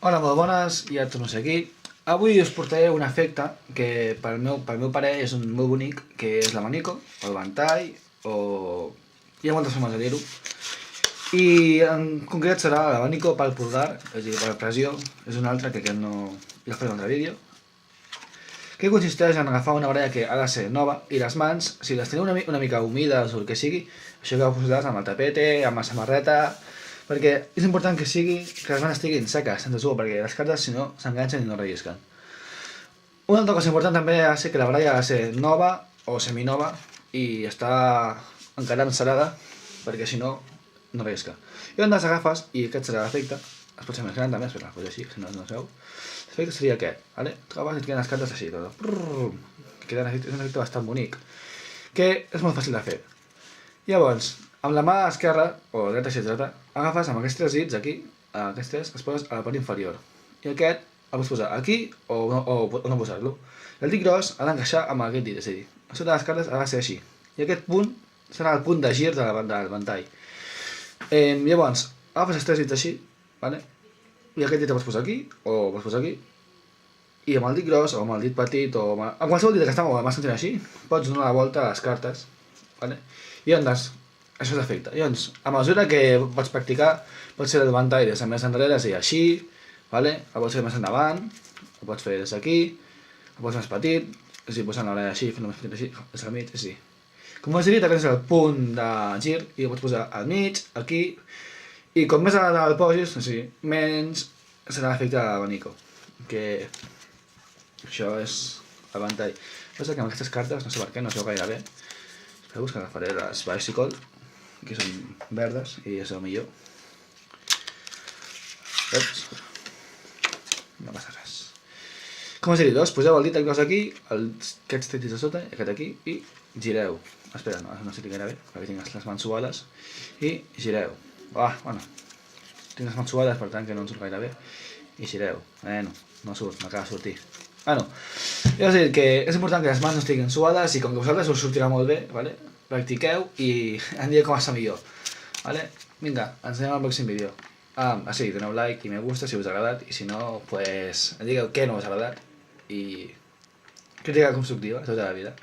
Hola, molt bones, ja torno a ser aquí. Avui us portaré un efecte que pel meu parer és un molt bonic, que és l'abanico, o el ventall, o... hi ha moltes formes de dir-ho. I en concret serà l'abanico pel pulgar, és a dir, per pressió, és un altre que aquest no... ja faré un altre vídeo. Que consisteix en agafar una baralla que ha de ser nova i les mans, si les teniu una mica humides o el que sigui, això que ho posaràs amb el tapete, amb la samarreta, perquè és important que les mans estiguin seques, sense suor, perquè les cartes si no s'enganxen i no rellisquen. Una altra cosa important també ha de ser que la baralla ha de ser nova o seminova i està encara encerada, perquè si no, no rellisca. I on les agafes, i aquest serà l'efecte, es pot ser més gran també, espera, pues així, si no es veu. L'efecte seria aquest, ¿vale? Trobes i et queden les cartes així, tot. És un efecte bastant bonic, que és molt fàcil de fer. Llavors, amb la mà esquerra, o dreta si ets dreta, agafes amb aquests tres dits aquí, aquests tres, els poses a la part inferior. I aquest el pots posar aquí o no posar-lo. El dit gros ha d'encaixar amb aquest dit, és a dir, a sota les cartes ha de ser així. I aquest punt serà el punt de gir del ventall. Llavors, agafes els tres dits així, ¿vale? I aquest dit el pots posar aquí, o el pots posar aquí, i amb el dit gros, o amb el dit petit, o amb qualsevol dit que està molt sentit així, pots donar la volta a les cartes, ¿vale? I llavors, això és l'efecte. Llavors, a mesura que pots practicar, pots fer el ventall des de més enrere, és a dir, així, ¿vale? El pots fer més endavant, el pots fer des d'aquí, el pots fer més petit, és a dir, posant l'orella així, fent-lo més petit així, des del mig, és a dir. Com us he dit, aquest és el punt de gir, i el pots posar al mig, aquí, i com més el posis, o sigui, menys serà l'efecte de l'abanico, que això és el ventall. Passa que amb aquestes cartes, no sé per què, no es veu gaire bé. Espereu que agafaré les Bicycle, que són verdes, i és el millor. Ups. No passa res. Com us he dit, doncs, poseu el dit aquí, aquests dits a sota, aquest aquí, i gireu. Espera, no estic gaire bé, perquè tinc les mans suades, i gireu. Bueno, tinc les mans suades, per tant que no em surt gaire bé. I gireu. No surt, m'acaba de sortir. És a dir, que és important que les mans no estiguin suades i com que vosaltres us sortirà molt bé, ¿vale? Practiqueu i em direu com està millor. ¿Vale? Vinga, ens veiem al pròxim vídeo. Sí, doneu like i me gusta si us ha agradat i si no, pues em digueu què no us ha agradat i crítica constructiva tota la vida.